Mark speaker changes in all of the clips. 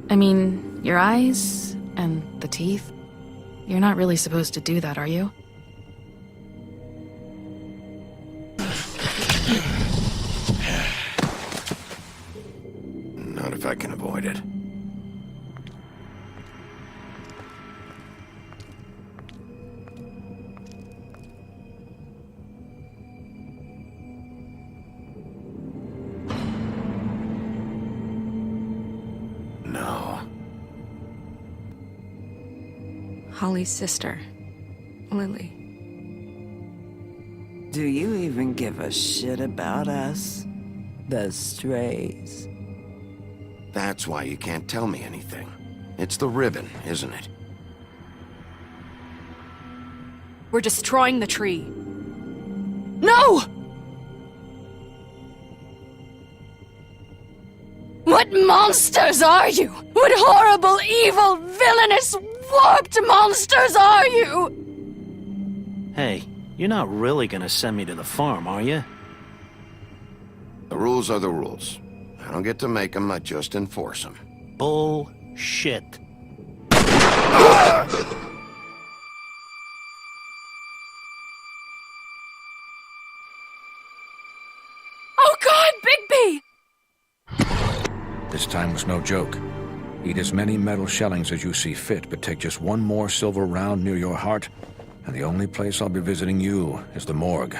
Speaker 1: I mean, your eyes and the teeth. You're not really supposed to do that, are you?
Speaker 2: Not if I can avoid it.
Speaker 3: Holly's sister, Lily.
Speaker 4: Do you even give a shit about us? The strays.
Speaker 2: That's why you can't tell me anything. It's the ribbon, isn't it?
Speaker 3: We're destroying the tree. No! What monsters are you? What horrible, evil, villainous, warped monsters are you?
Speaker 5: Hey, you're not really gonna send me to the farm, are you?
Speaker 2: The rules are the rules. I don't get to make them, I just enforce them.
Speaker 5: Bullshit.
Speaker 3: Oh God, Bigby!
Speaker 6: This time was no joke. Eat as many metal shellings as you see fit, but take just one more silver round near your heart, and the only place I'll be visiting you is the morgue.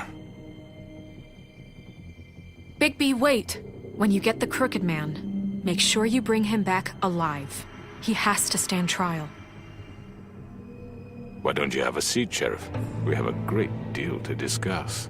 Speaker 3: Bigby, wait. When you get the Crooked Man, make sure you bring him back alive. He has to stand trial.
Speaker 7: Why don't you have a seat, Sheriff? We have a great deal to discuss.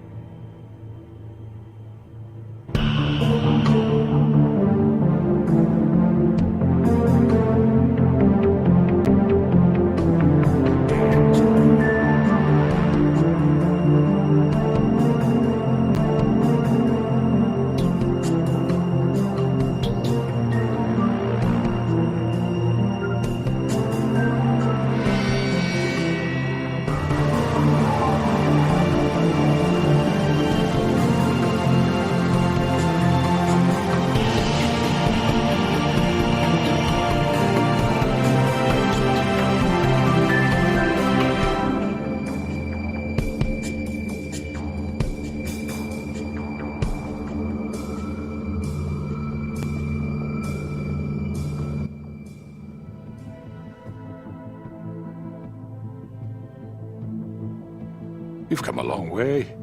Speaker 7: You've come a long way.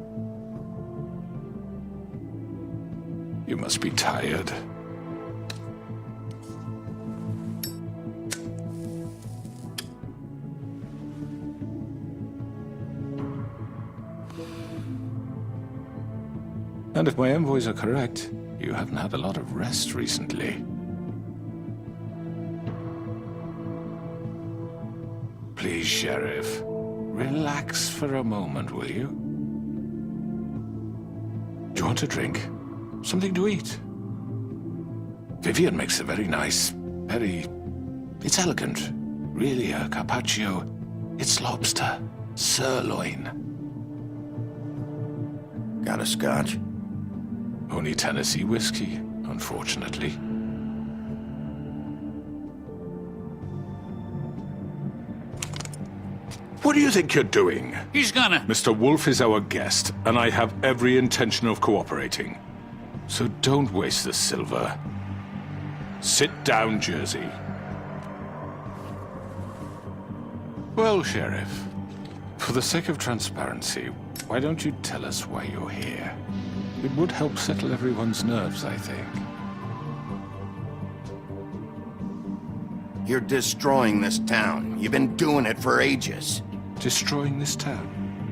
Speaker 7: You must be tired. And if my envoys are correct, you haven't had a lot of rest recently. Please, Sheriff. Relax for a moment, will you? Do you want a drink? Something to eat? Vivian makes a very nice, It's elegant. Really a carpaccio. It's lobster. Sirloin.
Speaker 2: Got a scotch?
Speaker 7: Only Tennessee whiskey, unfortunately. What do you think you're doing?
Speaker 8: He's gonna...
Speaker 7: Mr. Wolf is our guest, and I have every intention of cooperating. So don't waste the silver. Sit down, Jersey. Well, Sheriff, for the sake of transparency, why don't you tell us why you're here? It would help settle everyone's nerves, I think.
Speaker 2: You're destroying this town. You've been doing it for ages.
Speaker 7: Destroying this town?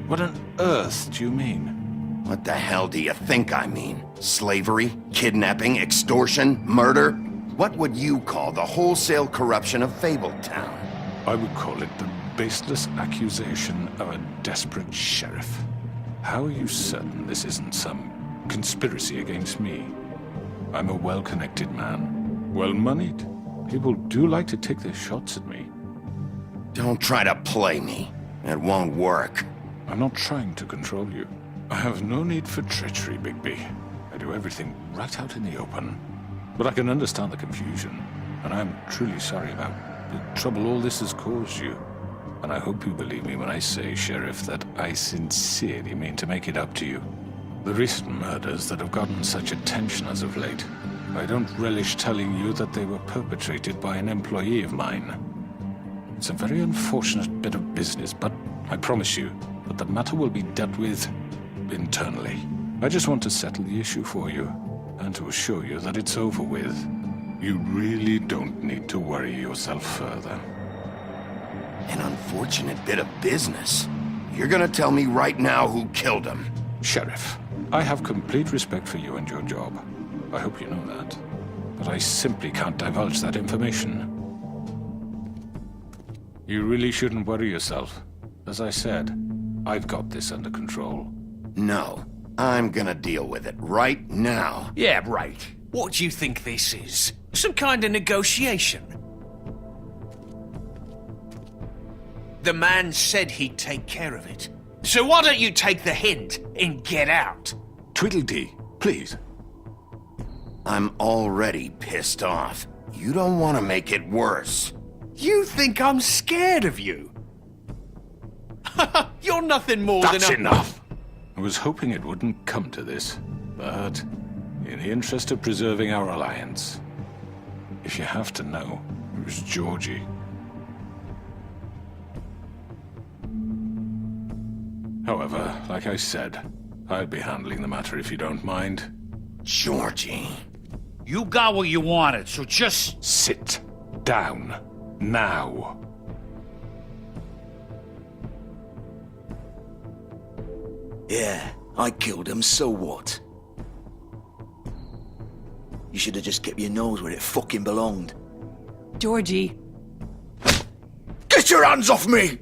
Speaker 7: What on earth do you mean?
Speaker 2: What the hell do you think I mean? Slavery? Kidnapping? Extortion? Murder? What would you call the wholesale corruption of Fabletown?
Speaker 7: I would call it the baseless accusation of a desperate sheriff. How are you certain this isn't some conspiracy against me? I'm a well-connected man, well-moneyed. People do like to take their shots at me.
Speaker 2: Don't try to play me. It won't work.
Speaker 7: I'm not trying to control you. I have no need for treachery, Bigby. I do everything right out in the open. But I can understand the confusion, and I'm truly sorry about the trouble all this has caused you. And I hope you believe me when I say, Sheriff, that I sincerely mean to make it up to you. The recent murders that have gotten such attention as of late, I don't relish telling you that they were perpetrated by an employee of mine. It's a very unfortunate bit of business, but I promise you that the matter will be dealt with internally. I just want to settle the issue for you, and to assure you that it's over with. You really don't need to worry yourself further.
Speaker 2: An unfortunate bit of business. You're gonna tell me right now who killed him.
Speaker 7: Sheriff, I have complete respect for you and your job. I hope you know that. But I simply can't divulge that information. You really shouldn't worry yourself. As I said, I've got this under control.
Speaker 2: No, I'm gonna deal with it right now.
Speaker 8: Yeah, right. What do you think this is? Some kind of negotiation? The man said he'd take care of it. So why don't you take the hint and get out?
Speaker 7: Tweedledee, please.
Speaker 2: I'm already pissed off. You don't want to make it worse.
Speaker 8: You think I'm scared of you? You're nothing more
Speaker 7: That's
Speaker 8: than a...
Speaker 7: enough! I was hoping it wouldn't come to this, but in the interest of preserving our alliance, if you have to know, it was Georgie. However, like I said, I'll be handling the matter if you don't mind.
Speaker 2: Georgie.
Speaker 9: You got what you wanted, so just...
Speaker 7: Sit down. Now.
Speaker 10: Yeah, I killed him, so what? You should have just kept your nose where it fucking belonged.
Speaker 4: Georgie.
Speaker 10: Get your hands off me!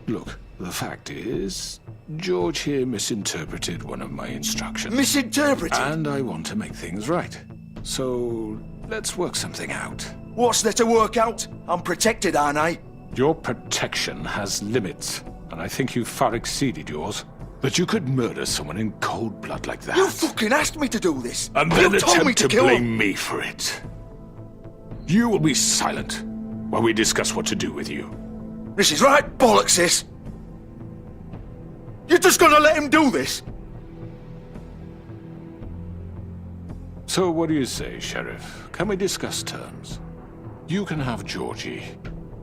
Speaker 7: Look, the fact is, George here misinterpreted one of my instructions.
Speaker 10: Misinterpreted?
Speaker 7: And I want to make things right. So, let's work something out.
Speaker 10: What's there to work out? I'm protected, aren't I?
Speaker 7: Your protection has limits, and I think you've far exceeded yours. That you could murder someone in cold blood like that.
Speaker 10: You fucking asked me to do this!
Speaker 7: And then
Speaker 10: you told me
Speaker 7: attempt to
Speaker 10: kill
Speaker 7: blame
Speaker 10: him.
Speaker 7: me for it. You will be silent while we discuss what to do with you.
Speaker 10: This is right bollocks, this! You're just gonna let him do this?
Speaker 7: So what do you say, Sheriff? Can we discuss terms? You can have Georgie.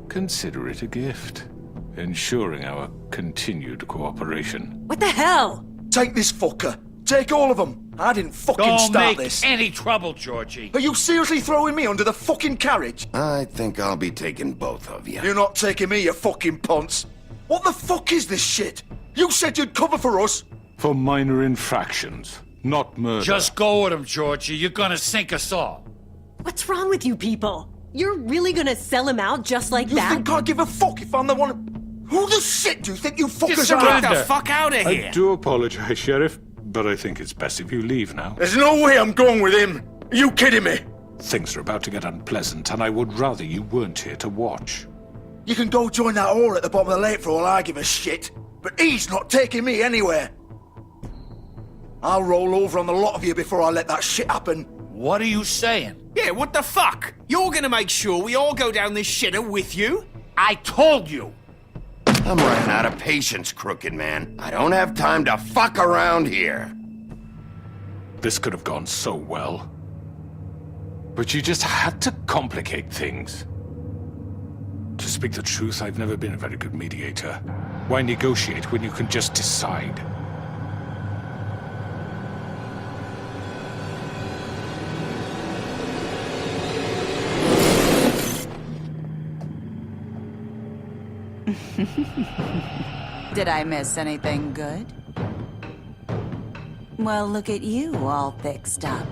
Speaker 7: Consider it a gift, ensuring our continued cooperation.
Speaker 4: What the hell?
Speaker 10: Take this fucker. Take all of them. I didn't fucking
Speaker 9: Don't
Speaker 10: start
Speaker 9: make
Speaker 10: this.
Speaker 9: any trouble, Georgie.
Speaker 10: Are you seriously throwing me under the fucking carriage?
Speaker 2: I think I'll be taking both of you.
Speaker 10: You're not taking me, you fucking ponce. What the fuck is this shit? You said you'd cover for us.
Speaker 7: For minor infractions, not murder.
Speaker 9: Just go with him, Georgie. You're gonna sink us all.
Speaker 11: What's wrong with you people? You're really gonna sell him out just like
Speaker 10: You
Speaker 11: that?
Speaker 10: think I give a fuck if I'm the one? Who the shit do you think you fuckers
Speaker 8: Just
Speaker 10: are?
Speaker 8: get the fuck out of
Speaker 7: I
Speaker 8: here!
Speaker 7: do apologize, Sheriff, but I think it's best if you leave now.
Speaker 10: There's no way I'm going with him. Are you kidding me?
Speaker 7: Things are about to get unpleasant, and I would rather you weren't here to watch.
Speaker 10: You can go join that whore at the bottom of the lake for all I give a shit. But he's not taking me anywhere. I'll roll over on the lot of you before I let that shit happen.
Speaker 9: What are you saying?
Speaker 8: Yeah, what the fuck? You're gonna make sure we all go down this shitter with you?
Speaker 9: I told you.
Speaker 2: I'm running out of patience, crooked man. I don't have time to fuck around here.
Speaker 7: This could have gone so well. But you just had to complicate things. To speak the truth, I've never been a very good mediator. Why negotiate when you can just decide?
Speaker 12: Did I miss anything good? Well, look at you, all fixed up.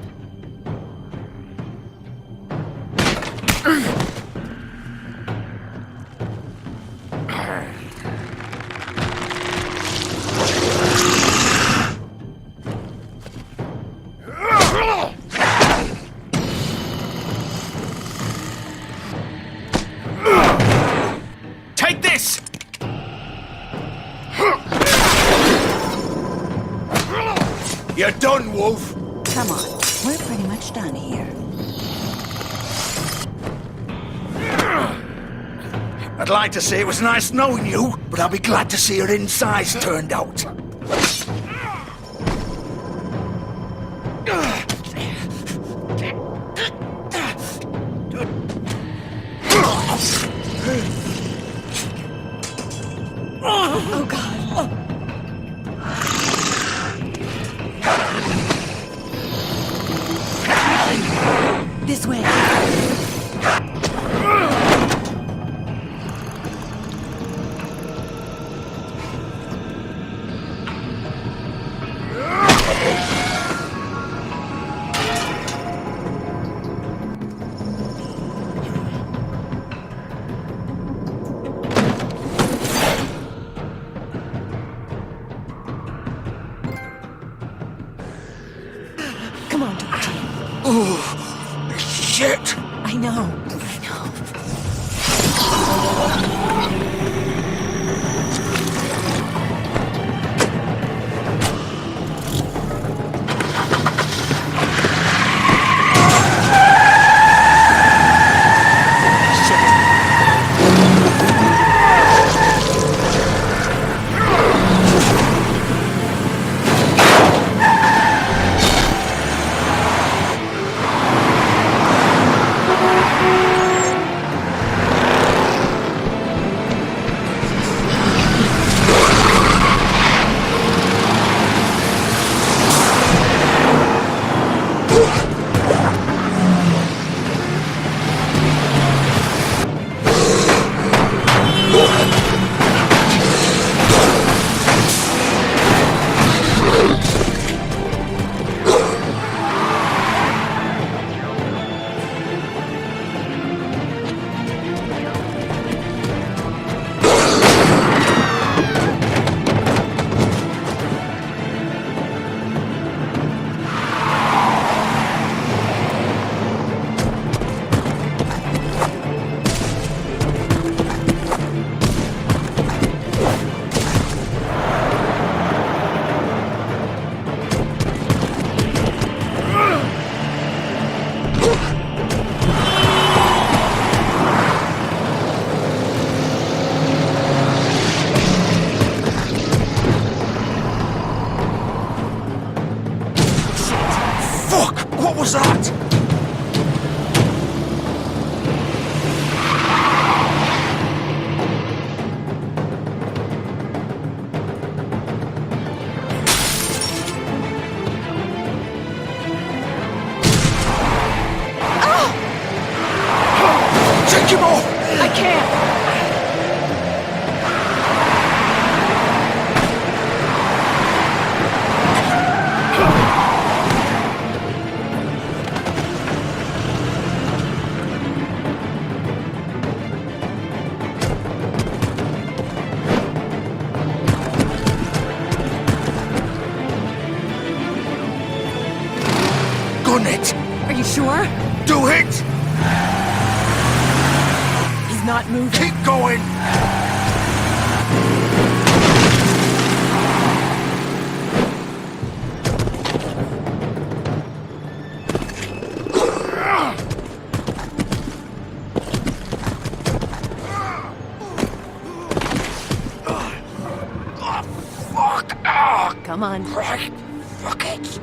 Speaker 8: Take this!
Speaker 10: You're done, Wolf.
Speaker 12: Come on, we're pretty much done here.
Speaker 10: I'd like to say it was nice knowing you, but I'll be glad to see your insides turned out.
Speaker 11: Oh, God. This way. Come on, Georgie.
Speaker 10: Ooh, shit.
Speaker 11: I know.
Speaker 10: What was that? Take him off!
Speaker 11: I can't.
Speaker 10: Gun it!
Speaker 11: Are you sure?
Speaker 10: Do it!
Speaker 11: He's not moving.
Speaker 10: Keep going!
Speaker 11: Come on.
Speaker 10: Right. Fuck it.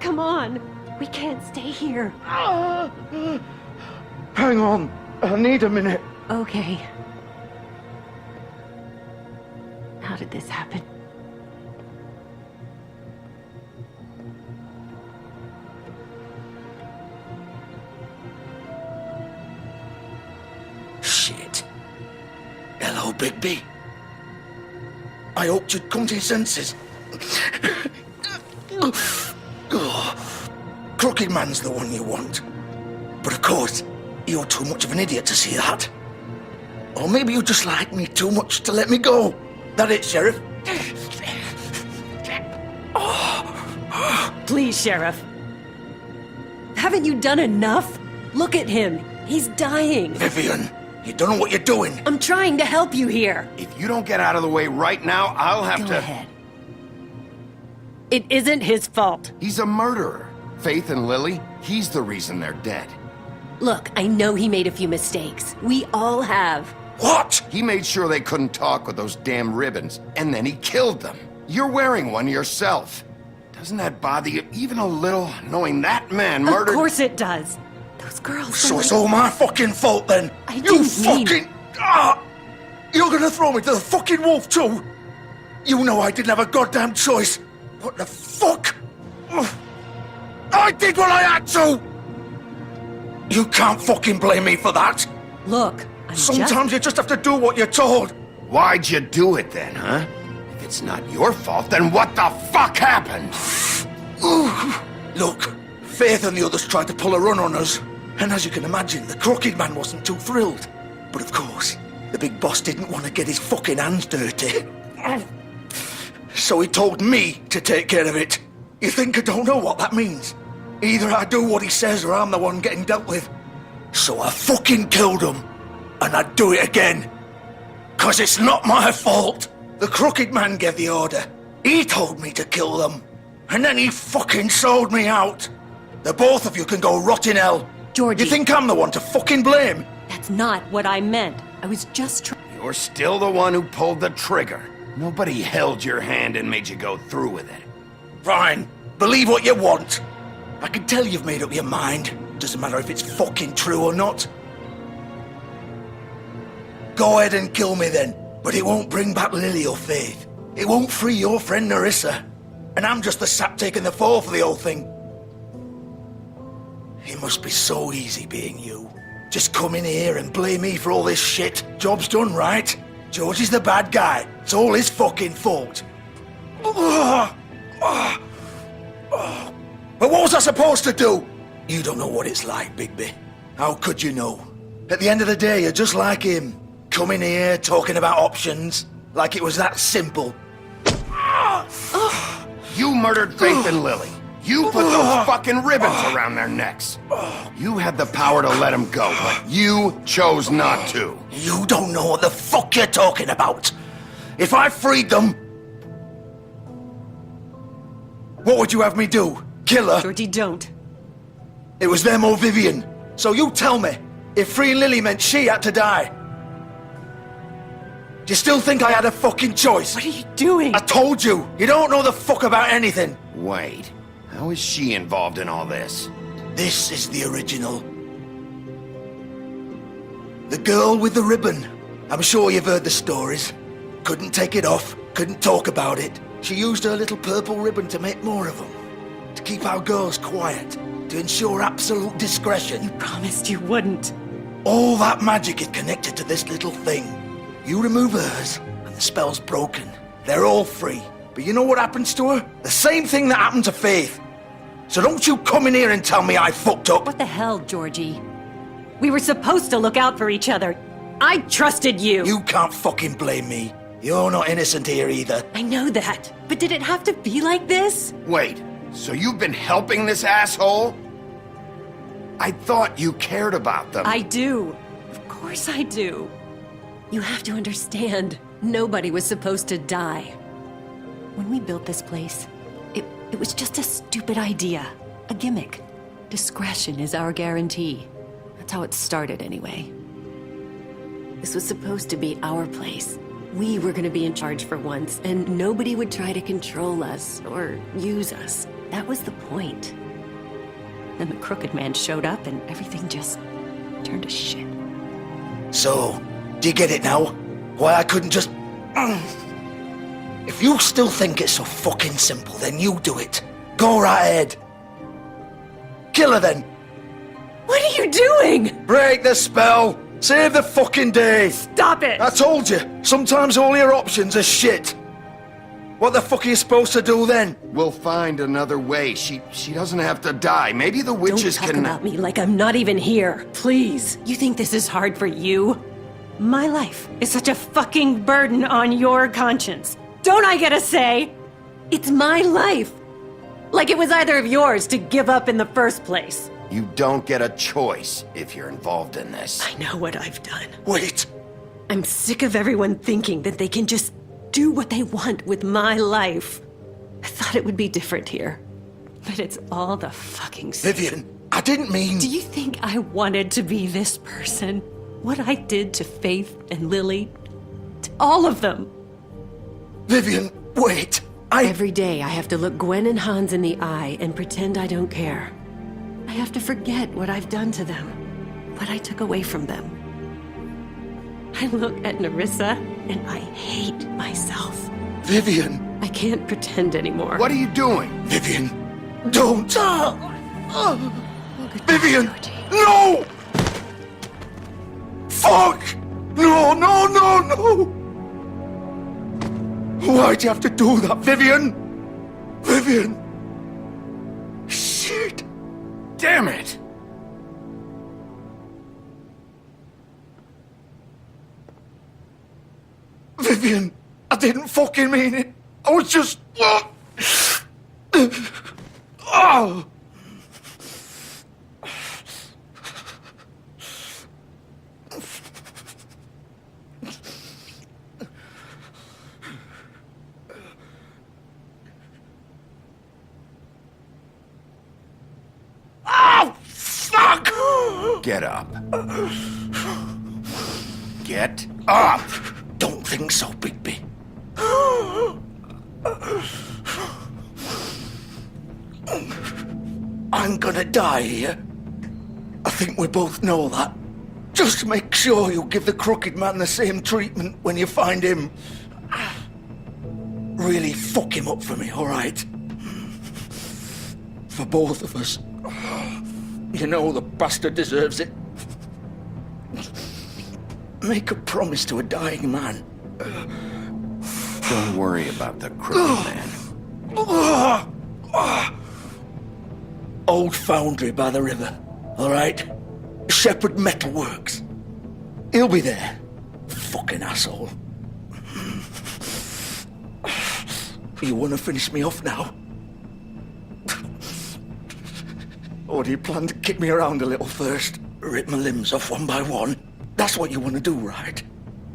Speaker 11: Come on. We can't stay here.
Speaker 10: Hang on. I need a minute.
Speaker 11: Okay. How did this happen?
Speaker 10: Shit. Hello, Bigby. I hoped you'd come to your senses. Crooked Man's the one you want. But of course, you're too much of an idiot to see that. Or maybe you just like me too much to let me go. That it, Sheriff?
Speaker 11: Please, Sheriff. Haven't you done enough? Look at him. He's dying.
Speaker 10: Vivian, you don't know what you're doing.
Speaker 11: I'm trying to help you here.
Speaker 2: If you don't get out of the way right now, I'll have
Speaker 11: Go
Speaker 2: to...
Speaker 11: ahead. It isn't his fault.
Speaker 2: He's a murderer. Faith and Lily, he's the reason they're dead.
Speaker 11: Look, I know he made a few mistakes. We all have.
Speaker 10: What?
Speaker 2: He made sure they couldn't talk with those damn ribbons, and then he killed them. You're wearing one yourself. Doesn't that bother you even a little, knowing that man murdered...
Speaker 11: Of course it does. Those girls...
Speaker 10: So it's all my fucking fault then?
Speaker 11: I
Speaker 10: You
Speaker 11: didn't mean-
Speaker 10: fucking... You're gonna throw me to the fucking wolf too? You know I didn't have a goddamn choice. What the fuck? I did what I had to! You can't fucking blame me for that.
Speaker 11: Look,
Speaker 10: Sometimes you just have to do what you're told.
Speaker 2: Why'd you do it then, huh? If it's not your fault, then what the fuck happened?
Speaker 10: Look, Faith and the others tried to pull a run on us. And as you can imagine, the Crooked Man wasn't too thrilled. But of course, the big boss didn't want to get his fucking hands dirty. So he told me to take care of it. You think I don't know what that means? Either I do what he says or I'm the one getting dealt with. So I fucking killed him. And I'd do it again. 'Cause it's not my fault. The Crooked Man gave the order. He told me to kill them. And then he fucking sold me out. The both of you can go rot in hell.
Speaker 11: Georgie.
Speaker 10: You think I'm the one to fucking blame?
Speaker 11: That's not what I meant. I was just trying...
Speaker 2: You're still the one who pulled the trigger. Nobody held your hand and made you go through with it.
Speaker 10: Fine. Believe what you want. I can tell you've made up your mind. Doesn't matter if it's fucking true or not. Go ahead and kill me then. But it won't bring back Lily or Faith. It won't free your friend Nerissa. And I'm just the sap taking the fall for the whole thing. It must be so easy being you. Just come in here and blame me for all this shit. Job's done, right? George is the bad guy. It's all his fucking fault. But what was I supposed to do? You don't know what it's like, Bigby. How could you know? At the end of the day, you're just like him. Coming here, talking about options. Like it was that simple.
Speaker 2: You murdered Faith and Lily. You put those fucking ribbons around their necks. You had the power to let them go, but you chose not to.
Speaker 10: You don't know what the fuck you're talking about. If I freed them... What would you have me do? Kill her?
Speaker 11: Georgie, don't.
Speaker 10: It was them or Vivian. So you tell me, if freeing Lily meant she had to die, do you still think I had a fucking choice?
Speaker 11: What are you doing?
Speaker 10: I told you, you don't know the fuck about anything.
Speaker 2: Wait, how is she involved in all this?
Speaker 10: This is the original. The girl with the ribbon. I'm sure you've heard the stories. Couldn't take it off, couldn't talk about it. She used her little purple ribbon to make more of them. To keep our girls quiet. To ensure absolute discretion.
Speaker 11: You promised you wouldn't.
Speaker 10: All that magic is connected to this little thing. You remove hers, and the spell's broken. They're all free. But you know what happens to her? The same thing that happened to Faith. So don't you come in here and tell me I fucked up.
Speaker 11: What the hell, Georgie? We were supposed to look out for each other. I trusted you.
Speaker 10: You can't fucking blame me. You're not innocent here either.
Speaker 11: I know that. But did it have to be like this?
Speaker 2: Wait, so you've been helping this asshole? I thought you cared about them.
Speaker 11: I do. Of course I do. You have to understand, nobody was supposed to die. When we built this place, it was just a stupid idea. A gimmick. Discretion is our guarantee. That's how it started anyway. This was supposed to be our place. We were gonna be in charge for once, and nobody would try to control us or use us. That was the point. Then the crooked man showed up and everything just turned to shit.
Speaker 10: So, do you get it now? Why I couldn't just... If you still think it's so fucking simple, then you do it. Go right ahead. Kill her then.
Speaker 11: What are you doing?
Speaker 10: Break the spell. Save the fucking day.
Speaker 11: Stop it!
Speaker 10: I told you, sometimes all your options are shit. What the fuck are you supposed to do then?
Speaker 2: We'll find another way. She doesn't have to die. Maybe the witches
Speaker 11: Don't talk
Speaker 2: can...
Speaker 11: about me like I'm not even here. Please. You think this is hard for you? My life is such a fucking burden on your conscience. Don't I get a say? It's my life. Like it was either of yours to give up in the first place.
Speaker 2: You don't get a choice if you're involved in this.
Speaker 11: I know what I've done.
Speaker 10: Wait.
Speaker 11: I'm sick of everyone thinking that they can just do what they want with my life. I thought it would be different here. But it's all the fucking same.
Speaker 10: Vivian, I didn't mean...
Speaker 11: Do you think I wanted to be this person? What I did to Faith and Lily? To all of them?
Speaker 10: Vivian, wait.
Speaker 11: Every day I have to look Gwen and Hans in the eye and pretend I don't care. I have to forget what I've done to them. What I took away from them. I look at Nerissa and I hate myself.
Speaker 10: Vivian.
Speaker 11: I can't pretend anymore.
Speaker 2: What are you doing?
Speaker 10: Vivian, don't. Vivian, no! Fuck! No, no, no, no! Why'd you have to do that, Vivian? Vivian! Shit!
Speaker 2: Damn it!
Speaker 10: Vivian, I didn't fucking mean it. I was just... Oh! Oh, fuck!
Speaker 2: Get up. Get up!
Speaker 10: Don't think so, Bigby. I'm gonna die here. I think we both know that. Just make sure you give the crooked man the same treatment when you find him. Really fuck him up for me, all right? For both of us. You know the bastard deserves it. Make a promise to a dying man.
Speaker 2: Don't worry about the crooked man.
Speaker 10: Old foundry by the river, all right? Shepherd Metalworks. He'll be there. Fucking asshole. You want to finish me off now? Or do you plan to kick me around a little first? Rip my limbs off one by one? That's what you want to do, right?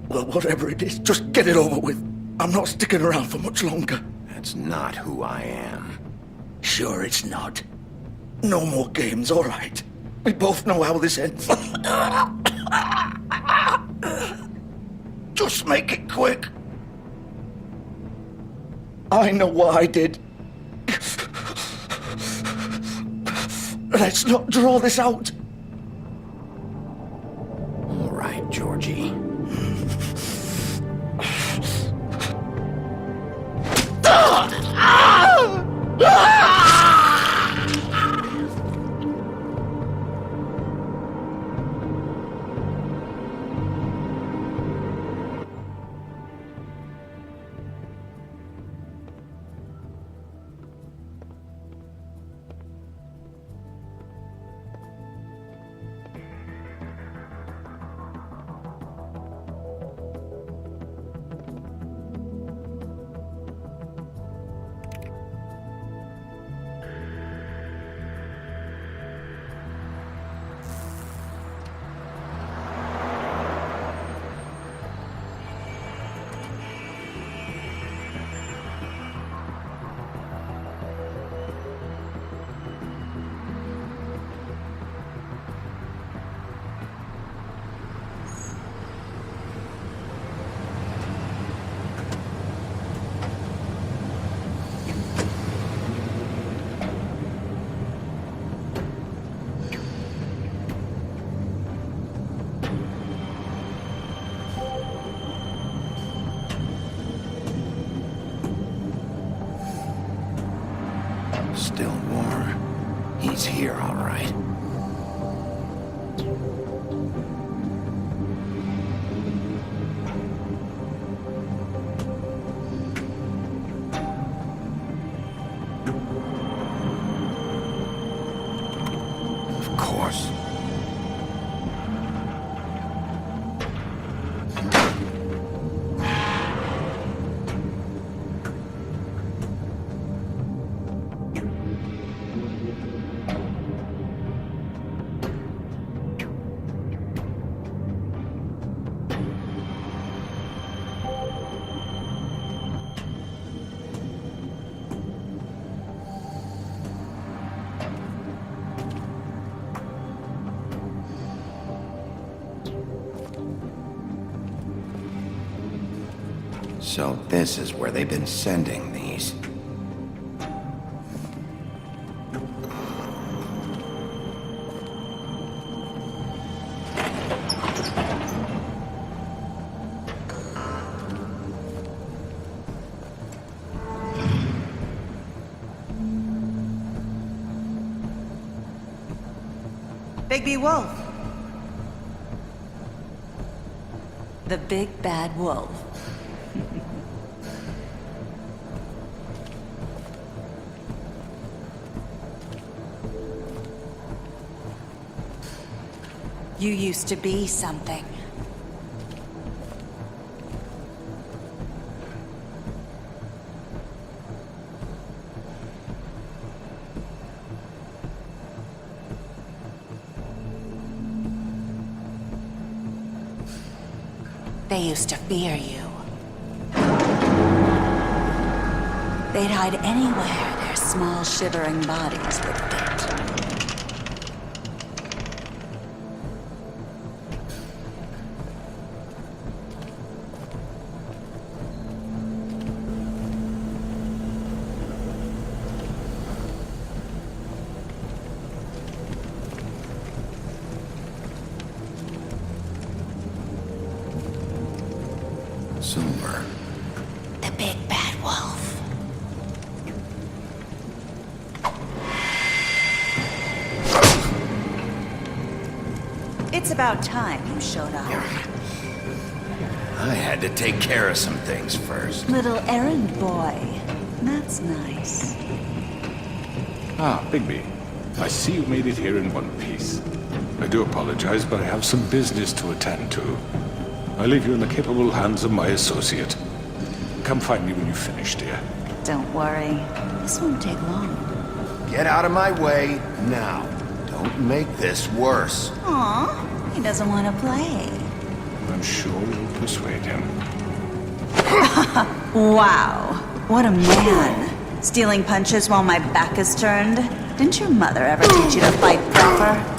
Speaker 10: Well, whatever it is, just get it over with. I'm not sticking around for much longer.
Speaker 2: That's not who I am.
Speaker 10: Sure it's not. No more games, all right? We both know how this ends. Just make it quick. I know what I did. Let's not draw this out.
Speaker 2: All right, Georgie. He's here, all right. Of course. So this is where they've been sending these.
Speaker 12: Bigby Wolf. The big bad wolf. You used to be something. They used to fear you. They'd hide anywhere their small, shivering bodies would fit.
Speaker 2: Silver.
Speaker 12: The big bad wolf. It's about time you showed up.
Speaker 2: I had to take care of some things first.
Speaker 12: Little errand boy. That's nice.
Speaker 7: Ah, Bigby. I see you made it here in one piece. I do apologize, but I have some business to attend to. I leave you in the capable hands of my associate. Come find me when you finish, dear.
Speaker 12: Don't worry. This won't take long.
Speaker 2: Get out of my way now. Don't make this worse.
Speaker 12: Aw, he doesn't want to play.
Speaker 7: I'm sure you'll persuade him.
Speaker 12: Wow, what a man. Stealing punches while my back is turned. Didn't your mother ever teach you to fight proper?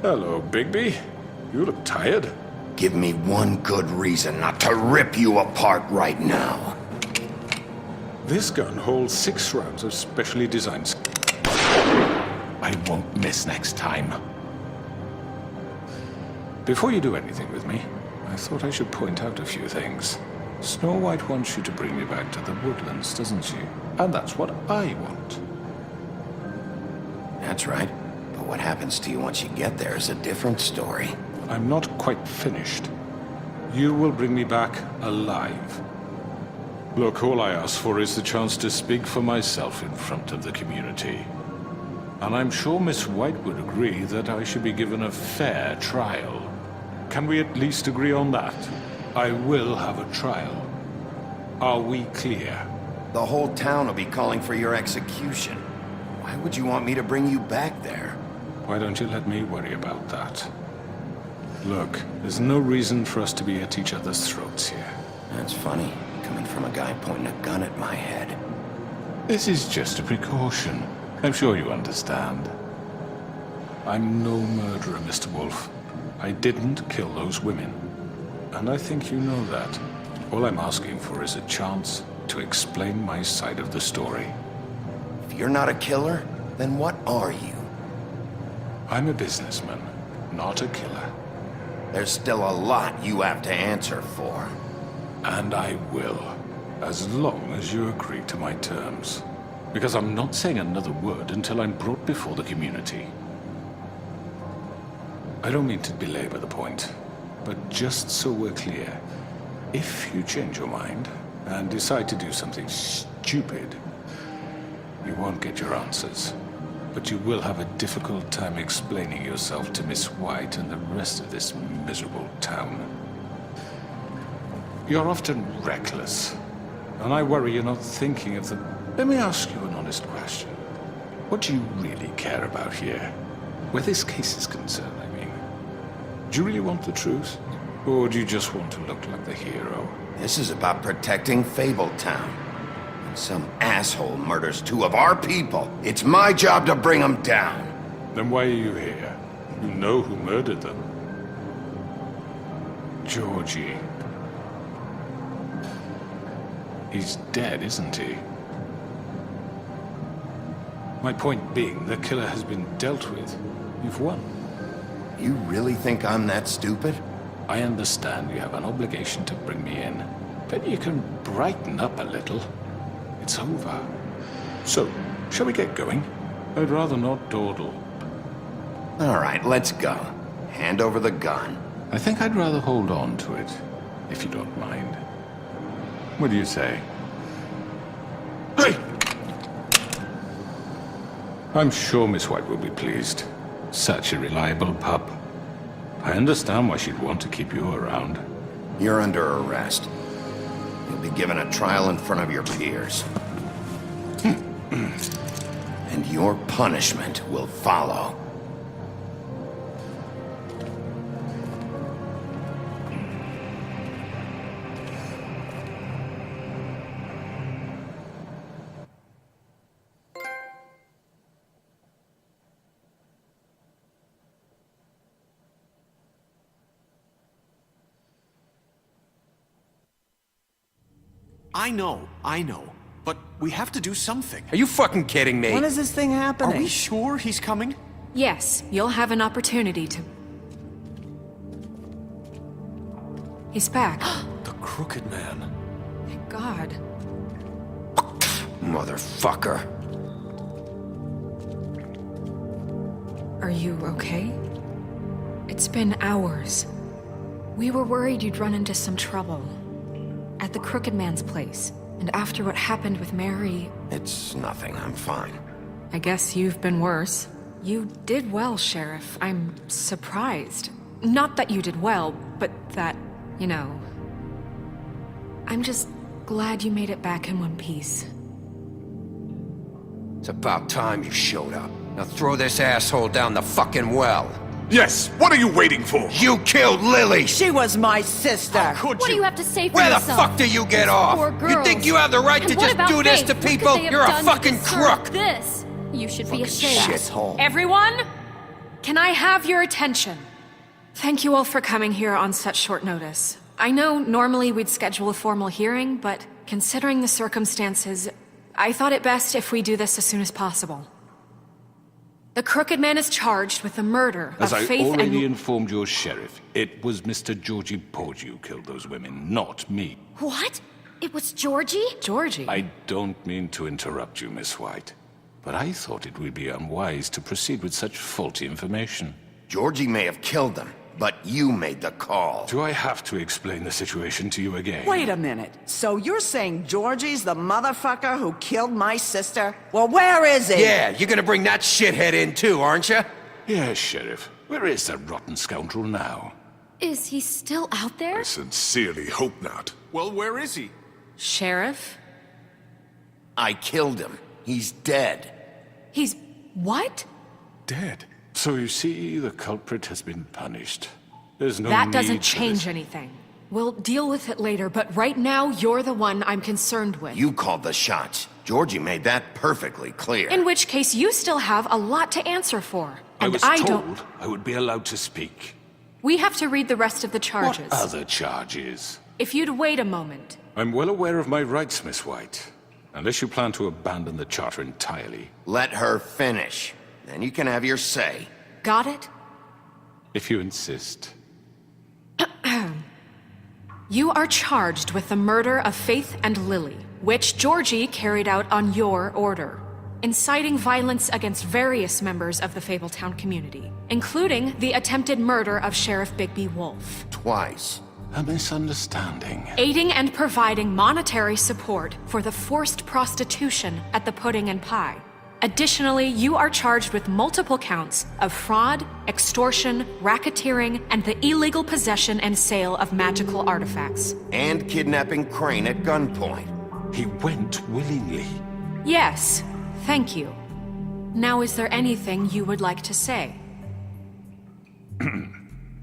Speaker 7: Hello, Bigby. You look tired.
Speaker 2: Give me one good reason not to rip you apart right now.
Speaker 7: This gun holds 6 rounds of specially designed... I won't miss next time. Before you do anything with me, I thought I should point out a few things. Snow White wants you to bring me back to the woodlands, doesn't she? And that's what I want.
Speaker 2: That's right. But what happens to you once you get there is a different story.
Speaker 7: I'm not quite finished. You will bring me back alive. Look, all I ask for is the chance to speak for myself in front of the community. And I'm sure Miss White would agree that I should be given a fair trial. can we at least agree on that? I will have a trial. Are we clear?
Speaker 2: The whole town will be calling for your execution. Why would you want me to bring you back there?
Speaker 7: Why don't you let me worry about that? Look, there's no reason for us to be at each other's throats here.
Speaker 2: That's funny, coming from a guy pointing a gun at my head.
Speaker 7: This is just a precaution. I'm sure you understand. I'm no murderer, Mr. Wolf. I didn't kill those women. And I think you know that. All I'm asking for is a chance to explain my side of the story.
Speaker 2: If you're not a killer, then what are you?
Speaker 7: I'm a businessman, not a killer.
Speaker 2: There's still a lot you have to answer for.
Speaker 7: And I will, as long as you agree to my terms. Because I'm not saying another word until I'm brought before the community. I don't mean to belabor the point, but just so we're clear, if you change your mind and decide to do something stupid, you won't get your answers. But you will have a difficult time explaining yourself to Miss White and the rest of this miserable town. You're often reckless, and I worry you're not thinking of the... Let me ask you an honest question. What do you really care about here? Where this case is concerned, I mean. Do you really want the truth? Or do you just want to look like the hero?
Speaker 2: This is about protecting Fabletown. When some asshole murders two of our people, it's my job to bring them down.
Speaker 7: Then why are you here? You know who murdered them. Georgie. He's dead, isn't he? My point being, the killer has been dealt with. You've won.
Speaker 2: You really think I'm that stupid?
Speaker 7: I understand you have an obligation to bring me in, but you can brighten up a little. It's over. So, shall we get going? I'd rather not dawdle.
Speaker 2: All right, let's go. Hand over the gun.
Speaker 7: I think I'd rather hold on to it, if you don't mind. What do you say? Hey! I'm sure Miss White will be pleased. Such a reliable pup. I understand why she'd want to keep you around.
Speaker 2: You're under arrest. You'll be given a trial in front of your peers. And your punishment will follow.
Speaker 8: I know. But we have to do something.
Speaker 13: Are you fucking kidding me?
Speaker 4: When is this thing happening?
Speaker 8: Are we sure he's coming?
Speaker 3: Yes, you'll have an opportunity to... He's back.
Speaker 13: The Crooked Man.
Speaker 3: Thank God.
Speaker 2: Motherfucker.
Speaker 3: Are you okay? It's been hours. We were worried you'd run into some trouble. At the Crooked Man's place. And after what happened with Mary...
Speaker 2: It's nothing, I'm fine.
Speaker 3: I guess you've been worse. You did well, Sheriff. I'm surprised. Not that you did well, but that, you know... I'm just glad you made it back in one piece.
Speaker 13: It's about time you showed up. Now throw this asshole down the fucking well.
Speaker 7: Yes, what are you waiting for?
Speaker 2: You killed Lily!
Speaker 4: She was my sister.
Speaker 8: Could
Speaker 11: What do you have to say for
Speaker 13: Where the
Speaker 11: yourself?
Speaker 13: fuck do you get off?
Speaker 11: Poor
Speaker 13: You
Speaker 11: girls.
Speaker 13: think you have the right
Speaker 11: And
Speaker 13: to
Speaker 11: what
Speaker 13: just
Speaker 11: about
Speaker 13: do this
Speaker 11: Faith?
Speaker 13: to
Speaker 11: What could
Speaker 13: people?
Speaker 11: they have
Speaker 13: You're a
Speaker 11: done to
Speaker 13: fucking
Speaker 11: deserve
Speaker 13: crook!
Speaker 11: This. You should be ashamed.
Speaker 2: Shithole.
Speaker 3: Everyone, can I have your attention? Thank you all for coming here on such short notice. I know normally we'd schedule a formal hearing, but considering the circumstances, I thought it best if we do this as soon as possible. The Crooked Man is charged with the murder
Speaker 7: As
Speaker 3: of
Speaker 7: I
Speaker 3: Faith
Speaker 7: already
Speaker 3: and...
Speaker 7: informed your sheriff, it was Mr. Georgie Porgy who killed those women, not me.
Speaker 11: What? It was Georgie?
Speaker 3: Georgie?
Speaker 7: I don't mean to interrupt you, Miss White, but I thought it would be unwise to proceed with such faulty information.
Speaker 2: Georgie may have killed them, but you made the call.
Speaker 7: Do I have to explain the situation to you again?
Speaker 4: Wait a minute. So you're saying Georgie's the motherfucker who killed my sister? Well, where is he?
Speaker 13: Yeah, you're gonna bring that shithead in too, aren't you?
Speaker 7: Yes, Sheriff. Where is that rotten scoundrel now?
Speaker 3: Is he still out there?
Speaker 14: I sincerely hope not.
Speaker 7: Well, where is he?
Speaker 3: Sheriff?
Speaker 2: I killed him. He's dead.
Speaker 3: He's... what?
Speaker 7: Dead. So you see, the culprit has been punished. There's no
Speaker 3: That
Speaker 7: need
Speaker 3: doesn't
Speaker 7: for
Speaker 3: change
Speaker 7: this.
Speaker 3: anything. We'll deal with it later, but right now, you're the one I'm concerned with.
Speaker 2: You called the shots. Georgie made that perfectly clear.
Speaker 3: In which case, you still have a lot to answer for.
Speaker 7: I
Speaker 3: And
Speaker 7: was
Speaker 3: I
Speaker 7: told
Speaker 3: don't...
Speaker 7: I would be allowed to speak.
Speaker 3: We have to read the rest of the charges.
Speaker 7: What other charges?
Speaker 3: If you'd wait a moment.
Speaker 7: I'm well aware of my rights, Miss White. Unless you plan to abandon the charter entirely.
Speaker 2: Let her finish. Then you can have your say.
Speaker 3: Got it?
Speaker 7: If you insist.
Speaker 3: You are charged with the murder of Faith and Lily, which Georgie carried out on your order, inciting violence against various members of the Fabletown community, including the attempted murder of Sheriff Bigby Wolf.
Speaker 2: Twice.
Speaker 7: A misunderstanding.
Speaker 3: Aiding and providing monetary support for the forced prostitution at the Pudding and Pie. Additionally, you are charged with multiple counts of fraud, extortion, racketeering, and the illegal possession and sale of magical artifacts.
Speaker 2: And kidnapping Crane at gunpoint.
Speaker 7: He went willingly.
Speaker 3: Yes, thank you. Now, is there anything you would like to say?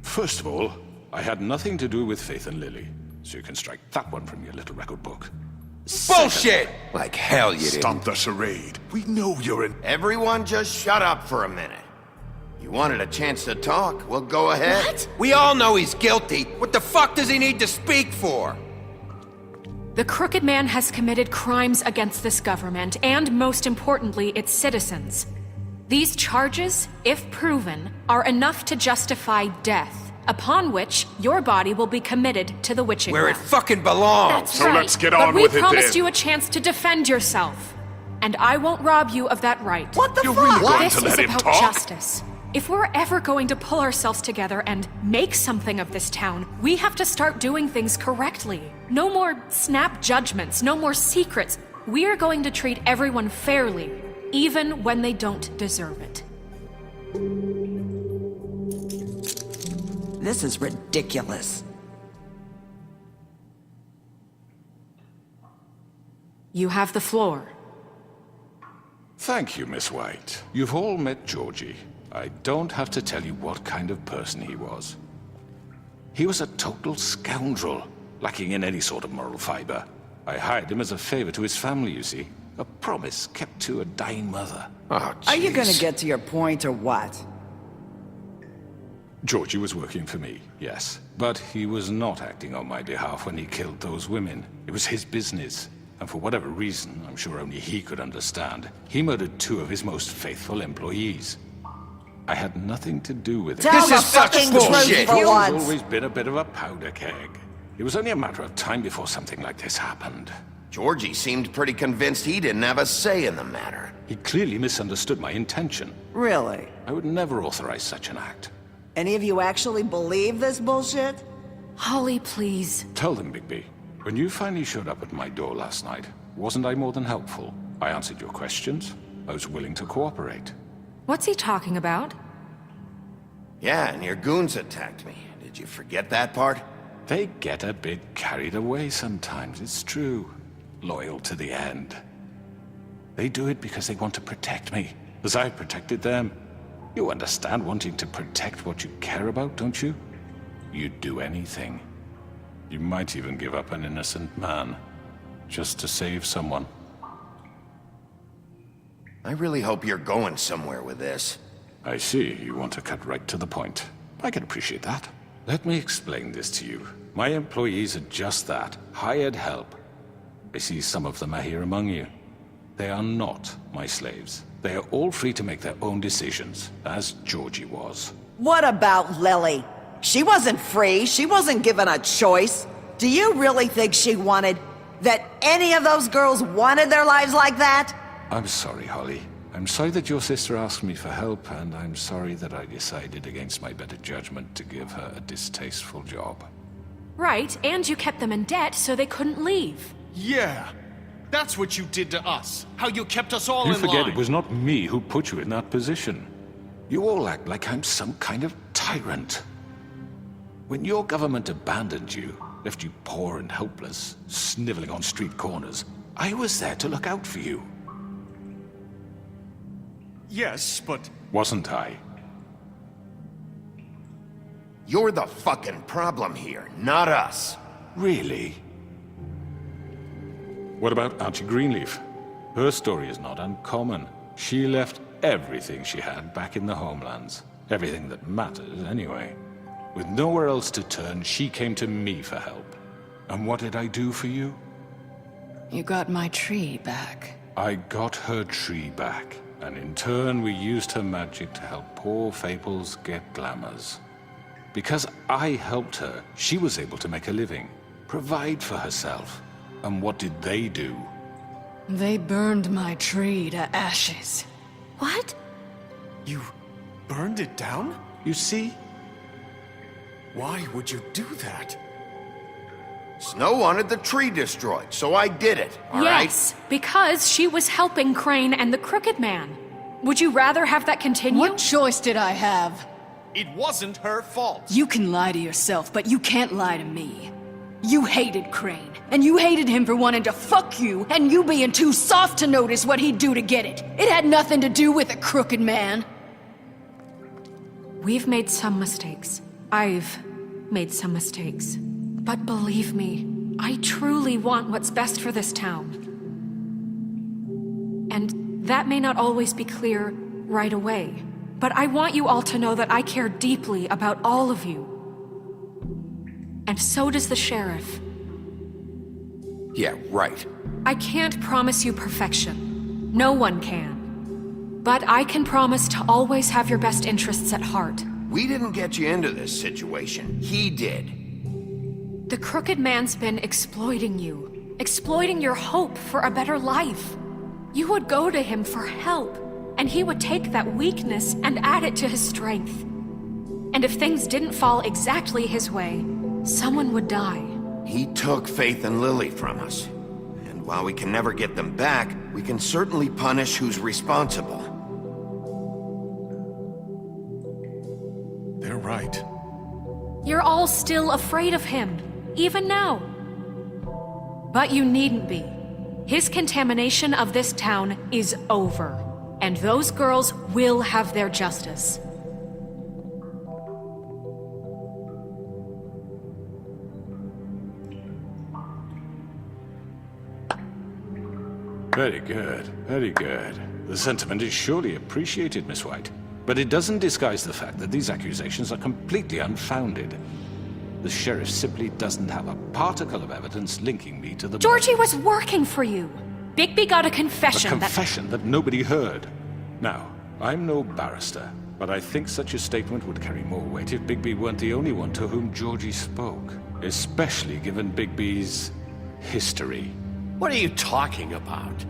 Speaker 7: First of all, I had nothing to do with Faith and Lily, so you can strike that one from your little record book.
Speaker 13: Bullshit! Like hell you didn't.
Speaker 14: Stop the charade. We know you're in...
Speaker 2: Everyone just shut up for a minute. You wanted a chance to talk, well, go ahead.
Speaker 3: What?
Speaker 13: We all know he's guilty. What the fuck does he need to speak for?
Speaker 3: The Crooked Man has committed crimes against this government, and most importantly, its citizens. These charges, if proven, are enough to justify death, upon which your body will be committed to the witching
Speaker 13: Where it
Speaker 3: well.
Speaker 13: fucking belongs.
Speaker 3: That's
Speaker 14: So
Speaker 3: right.
Speaker 14: let's get
Speaker 3: But
Speaker 14: on
Speaker 3: we
Speaker 14: with it
Speaker 3: promised
Speaker 14: then.
Speaker 3: you a chance to defend yourself, and I won't rob you of that right.
Speaker 12: What the
Speaker 14: You're
Speaker 12: fuck?
Speaker 14: really going
Speaker 3: This
Speaker 14: to
Speaker 3: is
Speaker 14: let him
Speaker 3: about
Speaker 14: talk?
Speaker 3: justice. If we're ever going to pull ourselves together and make something of this town, we have to start doing things correctly. No more snap judgments, no more secrets. We are going to treat everyone fairly, even when they don't deserve it.
Speaker 4: This is ridiculous.
Speaker 3: You have the floor.
Speaker 7: Thank you, Miss White. You've all met Georgie. I don't have to tell you what kind of person he was. He was a total scoundrel, lacking in any sort of moral fiber. I hired him as a favor to his family, you see. A promise kept to a dying mother.
Speaker 2: Oh,
Speaker 4: Are you
Speaker 2: jeez.
Speaker 4: gonna get to your point or what?
Speaker 7: Georgie was working for me, yes. But he was not acting on my behalf when he killed those women. It was his business. And for whatever reason, I'm sure only he could understand, he murdered 2 of his most faithful employees. I had nothing to do with it.
Speaker 12: Tell
Speaker 13: This
Speaker 12: the
Speaker 13: is such
Speaker 12: fucking
Speaker 13: bullshit.
Speaker 12: truth for
Speaker 7: He's
Speaker 12: once.
Speaker 7: always been a bit of a powder keg. It was only a matter of time before something like this happened.
Speaker 2: Georgie seemed pretty convinced he didn't have a say in the matter.
Speaker 7: He clearly misunderstood my intention.
Speaker 4: Really?
Speaker 7: I would never authorize such an act.
Speaker 4: Any of you actually believe this bullshit?
Speaker 3: Holly, please.
Speaker 7: Tell them, Bigby. When you finally showed up at my door last night, wasn't I more than helpful? I answered your questions. I was willing to cooperate.
Speaker 3: What's he talking about?
Speaker 2: Yeah, and your goons attacked me. Did you forget that part?
Speaker 7: They get a bit carried away sometimes, it's true. Loyal to the end. They do it because they want to protect me, as I protected them. You understand wanting to protect what you care about, don't you? You'd do anything. You might even give up an innocent man, just to save someone.
Speaker 2: I really hope you're going somewhere with this.
Speaker 7: I see, you want to cut right to the point. I can appreciate that. Let me explain this to you. My employees are just that, hired help. I see some of them are here among you. They are not my slaves. They are all free to make their own decisions, as Georgie was.
Speaker 4: What about Lily? She wasn't free. She wasn't given a choice. Do you really think she wanted... that any of those girls wanted their lives like that?
Speaker 7: I'm sorry, Holly. I'm sorry that your sister asked me for help, and I'm sorry that I decided against my better judgment to give her a distasteful job.
Speaker 3: Right, and you kept them in debt so they couldn't leave.
Speaker 9: Yeah. That's what you did to us. How you kept us all
Speaker 7: You
Speaker 9: in
Speaker 7: forget
Speaker 9: line.
Speaker 7: it was not me who put you in that position. You all act like I'm some kind of tyrant. When your government abandoned you, left you poor and helpless, sniveling on street corners, I was there to look out for you.
Speaker 9: Yes, but...
Speaker 7: Wasn't I?
Speaker 2: You're the fucking problem here, not us.
Speaker 7: Really? What about Auntie Greenleaf? Her story is not uncommon. She left everything she had back in the homelands. Everything that matters, anyway. With nowhere else to turn, she came to me for help. And what did I do for you?
Speaker 1: You got my tree back.
Speaker 7: I got her tree back, and in turn we used her magic to help poor Fables get glamours. Because I helped her, she was able to make a living, provide for herself. And what did they do?
Speaker 1: They burned my tree to ashes.
Speaker 11: What?
Speaker 9: You burned it down?
Speaker 7: You see?
Speaker 9: Why would you do that?
Speaker 2: Snow wanted the tree destroyed, so I did it, all right?
Speaker 3: Yes, because she was helping Crane and the Crooked Man. Would you rather have that continue?
Speaker 1: What choice did I have?
Speaker 9: It wasn't her fault.
Speaker 1: You can lie to yourself, but you can't lie to me. You hated Crane, and you hated him for wanting to fuck you, and you being too soft to notice what he'd do to get it. It had nothing to do with a crooked man.
Speaker 3: We've made some mistakes. I've made some mistakes. But believe me, I truly want what's best for this town. And that may not always be clear right away. But I want you all to know that I care deeply about all of you. And so does the sheriff.
Speaker 2: Yeah, right.
Speaker 3: I can't promise you perfection. No one can. But I can promise to always have your best interests at heart.
Speaker 2: We didn't get you into this situation. He did.
Speaker 3: The Crooked Man's been exploiting you. Exploiting your hope for a better life. You would go to him for help. And he would take that weakness and add it to his strength. And if things didn't fall exactly his way, someone would die.
Speaker 2: He took Faith and Lily from us. And while we can never get them back, we can certainly punish who's responsible.
Speaker 9: They're right.
Speaker 3: You're all still afraid of him, even now. But you needn't be. His contamination of this town is over. And those girls will have their justice.
Speaker 7: Very good, very good. The sentiment is surely appreciated, Miss White. But it doesn't disguise the fact that these accusations are completely unfounded. The sheriff simply doesn't have a particle of evidence linking me to the...
Speaker 3: Georgie was working for you. Bigby got a confession
Speaker 7: A confession that nobody heard. Now, I'm no barrister, but I think such a statement would carry more weight if Bigby weren't the only one to whom Georgie spoke. Especially given Bigby's history.
Speaker 8: What are you talking about?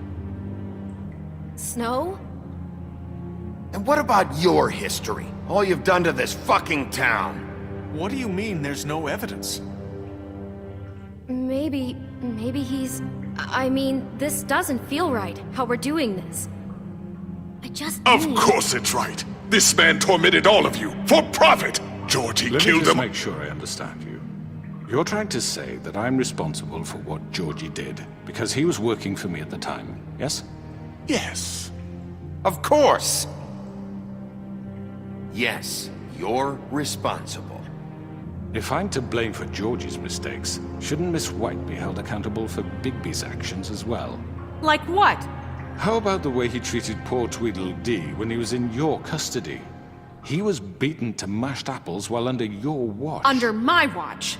Speaker 11: Snow?
Speaker 2: And what about your history? All you've done to this fucking town?
Speaker 9: What do you mean there's no evidence?
Speaker 15: Maybe he's... I mean, this doesn't feel right, how we're doing this. I just
Speaker 14: Of
Speaker 15: need...
Speaker 14: course it's right. This man tormented all of you for profit. Georgie
Speaker 7: Let
Speaker 14: killed
Speaker 7: me just
Speaker 14: them.
Speaker 7: make sure I understand you. You're trying to say that I'm responsible for what Georgie did because he was working for me at the time, yes?
Speaker 14: Yes.
Speaker 2: Of course. Yes, you're responsible.
Speaker 7: If I'm to blame for Georgie's mistakes, shouldn't Miss White be held accountable for Bigby's actions as well?
Speaker 3: Like what?
Speaker 7: How about the way he treated poor Tweedledee when he was in your custody? He was beaten to mashed apples while under your watch.
Speaker 3: Under my watch.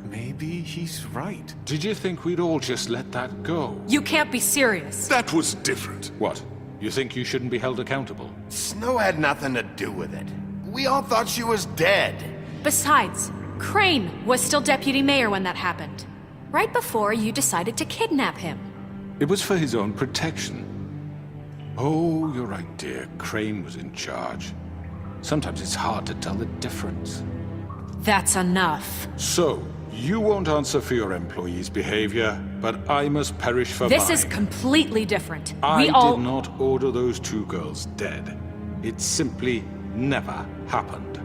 Speaker 9: Maybe he's right.
Speaker 7: Did you think we'd all just let that go?
Speaker 3: You can't be serious.
Speaker 14: That was different.
Speaker 7: What? You think you shouldn't be held accountable?
Speaker 2: Snow had nothing to do with it. We all thought she was dead.
Speaker 3: Besides, Crane was still deputy mayor when that happened. Right before you decided to kidnap him.
Speaker 7: It was for his own protection. Oh, you're right, dear. Crane was in charge. Sometimes it's hard to tell the difference.
Speaker 3: That's enough.
Speaker 7: So, you won't answer for your employees' behavior, but I must perish for mine.
Speaker 3: This is completely different.
Speaker 7: I did not order those two girls dead. It simply never happened.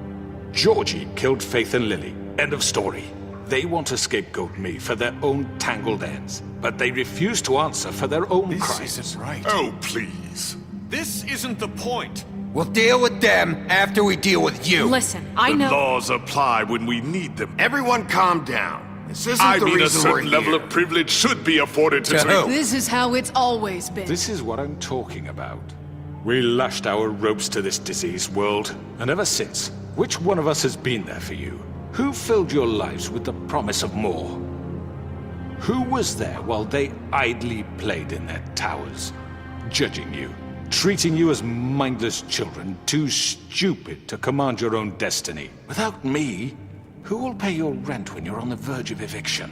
Speaker 7: Georgie killed Faith and Lily. End of story. They want to scapegoat me for their own tangled ends, but they refuse to answer for their own crimes.
Speaker 14: This isn't right. Oh, please.
Speaker 9: This isn't the point.
Speaker 13: We'll deal with them after we deal with you.
Speaker 3: Listen, I
Speaker 14: The
Speaker 3: know.
Speaker 14: laws apply when we need them.
Speaker 2: Everyone calm down. This isn't
Speaker 14: I
Speaker 2: the
Speaker 14: mean, a
Speaker 2: reason we're
Speaker 14: certain level
Speaker 2: here.
Speaker 14: of privilege should be afforded to
Speaker 13: To who?
Speaker 1: This is how it's always been.
Speaker 7: This is what I'm talking about. We lashed our ropes to this diseased world, and ever since, which one of us has been there for you? Who filled your lives with the promise of more? Who was there while they idly played in their towers, judging you, treating you as mindless children, too stupid to command your own destiny? Without me, who will pay your rent when you're on the verge of eviction?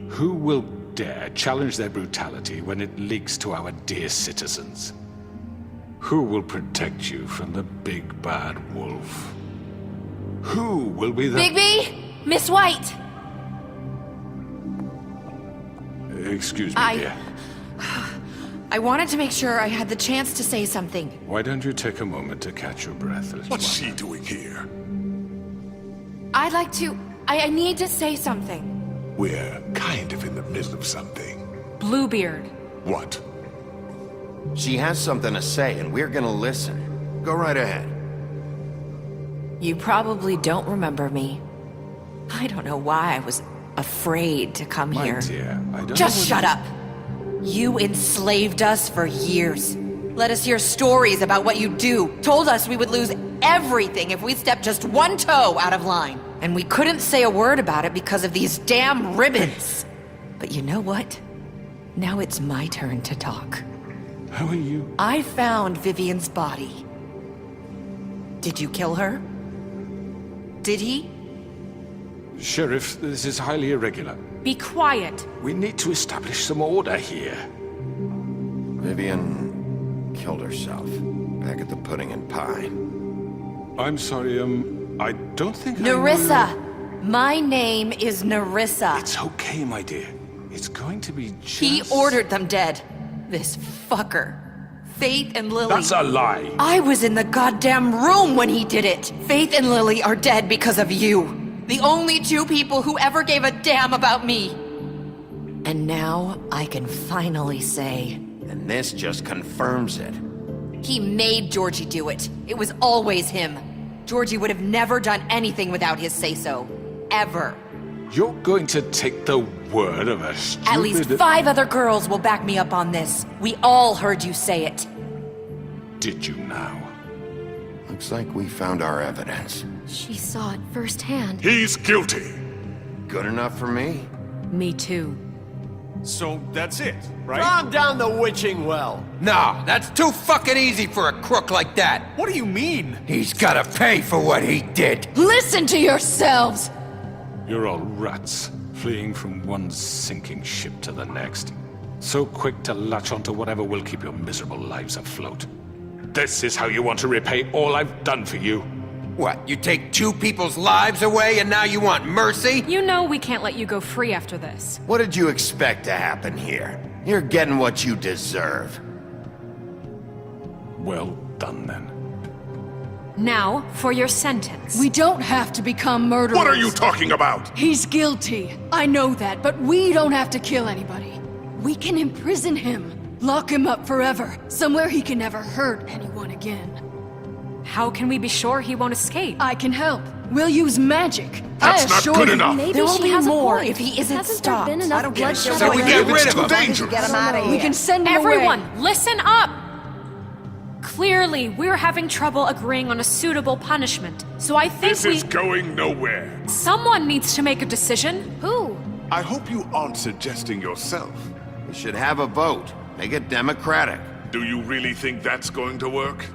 Speaker 7: Who will dare challenge their brutality when it leaks to our dear citizens? Who will protect you from the big bad wolf? Who will be the—
Speaker 3: Bigby! Miss White!
Speaker 7: Excuse me, dear.
Speaker 16: I wanted to make sure I had the chance to say something.
Speaker 7: Why don't you take a moment to catch your breath?
Speaker 14: What's she doing here?
Speaker 16: I'd like to... I need to say something.
Speaker 14: We're kind of in the middle of something.
Speaker 3: Bluebeard.
Speaker 14: What?
Speaker 2: She has something to say, and we're gonna listen. Go right ahead.
Speaker 16: You probably don't remember me. I don't know why I was afraid to come
Speaker 7: My
Speaker 16: here.
Speaker 7: dear, I don't
Speaker 16: Just
Speaker 7: know
Speaker 16: shut up! You enslaved us for years. Let us hear stories about what you do. Told us we would lose everything if we stepped just one toe out of line. And we couldn't say a word about it because of these damn ribbons. But you know what? Now it's my turn to talk.
Speaker 7: How are you?
Speaker 16: I found Vivian's body. Did you kill her? Did he?
Speaker 7: Sheriff, this is highly irregular.
Speaker 3: Be quiet.
Speaker 7: We need to establish some order here.
Speaker 2: Vivian killed herself back at the Pudding and Pie.
Speaker 7: I'm sorry, I don't think
Speaker 16: Nerissa! My name is Nerissa.
Speaker 7: It's okay, my dear. It's going to be just...
Speaker 16: He ordered them dead. This fucker. Faith and Lily.
Speaker 7: That's a lie.
Speaker 16: I was in the goddamn room when he did it. Faith and Lily are dead because of you. The only two people who ever gave a damn about me. And now I can finally say...
Speaker 2: And this just confirms it.
Speaker 16: He made Georgie do it. It was always him. Georgie would have never done anything without his say-so. Ever.
Speaker 7: You're going to take the word of a stupid...
Speaker 16: At least 5 other girls will back me up on this. We all heard you say it.
Speaker 7: Did you now?
Speaker 2: Looks like we found our evidence.
Speaker 15: She saw it firsthand.
Speaker 14: He's guilty.
Speaker 2: Good enough for me?
Speaker 3: Me too.
Speaker 9: So that's it, right?
Speaker 13: Calm down the witching well. No, that's too fucking easy for a crook like that.
Speaker 9: What do you mean?
Speaker 13: He's gotta pay for what he did.
Speaker 1: Listen to yourselves!
Speaker 7: You're all rats, fleeing from one sinking ship to the next. So quick to latch onto whatever will keep your miserable lives afloat. This is how you want to repay all I've done for you.
Speaker 13: What, you take 2 people's lives away and now you want mercy?
Speaker 3: You know we can't let you go free after this.
Speaker 2: What did you expect to happen here? You're getting what you deserve.
Speaker 7: Well done, then.
Speaker 3: Now, for your sentence.
Speaker 1: We don't have to become murderers.
Speaker 14: What are you talking about?
Speaker 1: He's guilty. I know that, but we don't have to kill anybody. We can imprison him. Lock him up forever. Somewhere he can never hurt anyone again.
Speaker 3: How can we be sure he won't escape?
Speaker 1: I can help. We'll use magic.
Speaker 14: That's
Speaker 1: I
Speaker 14: not
Speaker 1: assure
Speaker 14: good
Speaker 1: you.
Speaker 14: enough.
Speaker 15: Maybe
Speaker 16: There will
Speaker 15: she
Speaker 16: be
Speaker 15: has a
Speaker 16: more
Speaker 15: point.
Speaker 16: if he isn't
Speaker 15: Hasn't
Speaker 16: stopped.
Speaker 15: there been enough
Speaker 4: I don't get
Speaker 15: bloodshed?
Speaker 4: it.
Speaker 13: So we get rid of him.
Speaker 14: Dangerous.
Speaker 4: Get him out of here.
Speaker 1: We can send him
Speaker 3: Everyone,
Speaker 1: away.
Speaker 3: listen up! Clearly, we're having trouble agreeing on a suitable punishment. So I think
Speaker 14: This is going nowhere.
Speaker 3: someone needs to make a decision.
Speaker 15: Who?
Speaker 14: I hope you aren't suggesting yourself.
Speaker 2: We should have a vote. Make it democratic.
Speaker 14: Do you really think that's going to work?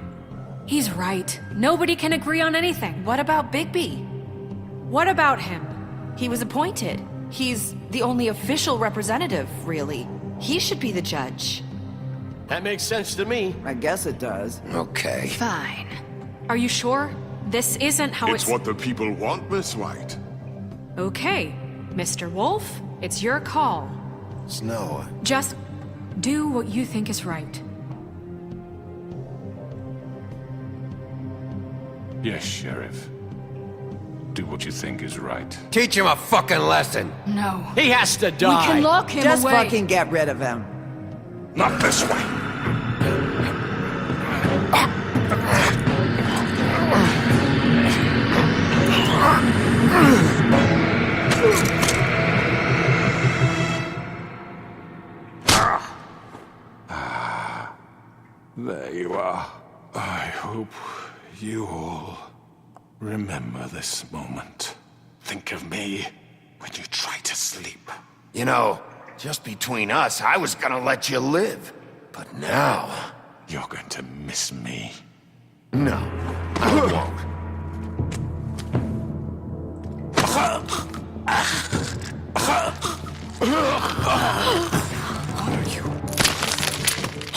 Speaker 3: He's right. Nobody can agree on anything.
Speaker 16: What about Bigby?
Speaker 3: What about him?
Speaker 16: He was appointed. He's the only official representative, really. He should be the judge.
Speaker 13: That makes sense to me.
Speaker 4: I guess it does.
Speaker 2: Okay.
Speaker 1: Fine.
Speaker 3: Are you sure? This isn't how
Speaker 14: It's what the people want, Miss White.
Speaker 3: Okay, Mr. Wolf, it's your call.
Speaker 2: Snow.
Speaker 3: Just do what you think is right.
Speaker 7: Yes, Sheriff. Do what you think is right.
Speaker 13: Teach him a fucking lesson.
Speaker 1: No.
Speaker 8: He has to
Speaker 1: We
Speaker 8: die.
Speaker 1: can lock him
Speaker 4: Just
Speaker 1: away.
Speaker 4: fucking get rid of him.
Speaker 14: Not this way.
Speaker 7: There you are. I hope you all remember this moment. Think of me when you try to sleep.
Speaker 2: You know, just between us, I was gonna let you live. But now...
Speaker 7: You're going to miss me.
Speaker 2: No, I won't.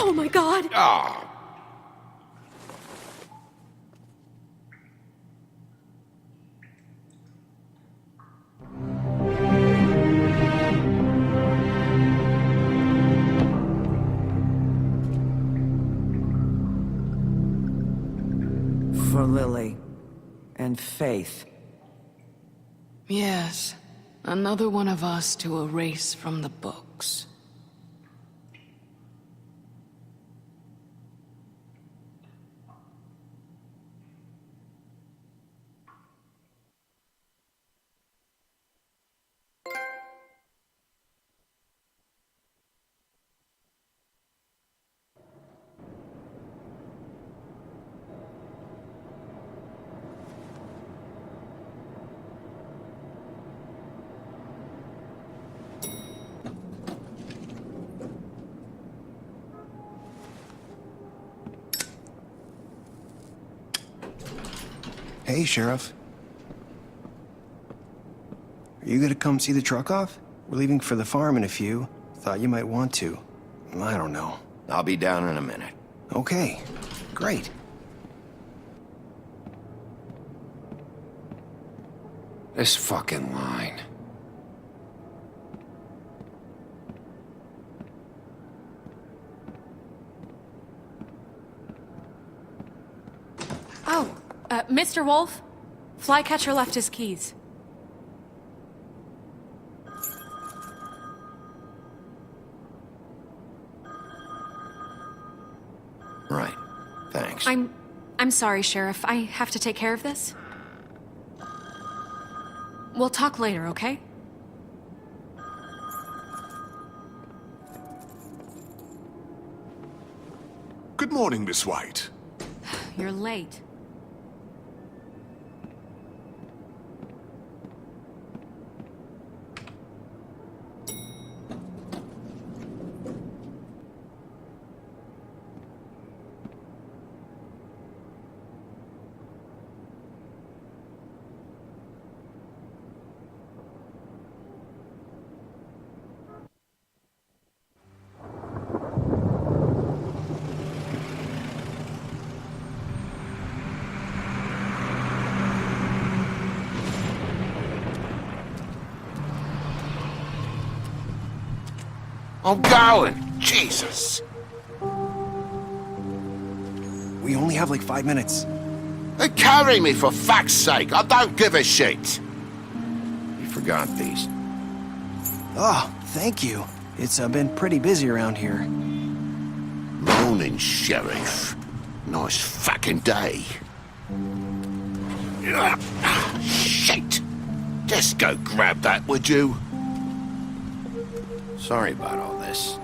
Speaker 15: Oh my god!
Speaker 2: Ah.
Speaker 4: For Lily. And Faith.
Speaker 1: Yes. Another one of us to erase from the books.
Speaker 17: Hey, Sheriff. Are you gonna come see the truck off? We're leaving for the farm in a few. Thought you might want to. I don't know.
Speaker 2: I'll be down in a minute.
Speaker 17: Okay, great.
Speaker 13: This fucking line.
Speaker 3: Oh, Mr. Wolf? Flycatcher left his keys.
Speaker 2: Right. Thanks.
Speaker 3: I'm sorry, Sheriff. I have to take care of this. We'll talk later, okay?
Speaker 14: Good morning, Miss White.
Speaker 3: You're late.
Speaker 2: I'm going! Jesus!
Speaker 17: We only have like 5 minutes.
Speaker 2: Carry me, for fuck's sake! I don't give a shit! You forgot these.
Speaker 17: Oh, thank you. It's been pretty busy around here.
Speaker 2: Morning, Sheriff. Nice fucking day. Shit! Just go grab that, would you? Sorry about all this.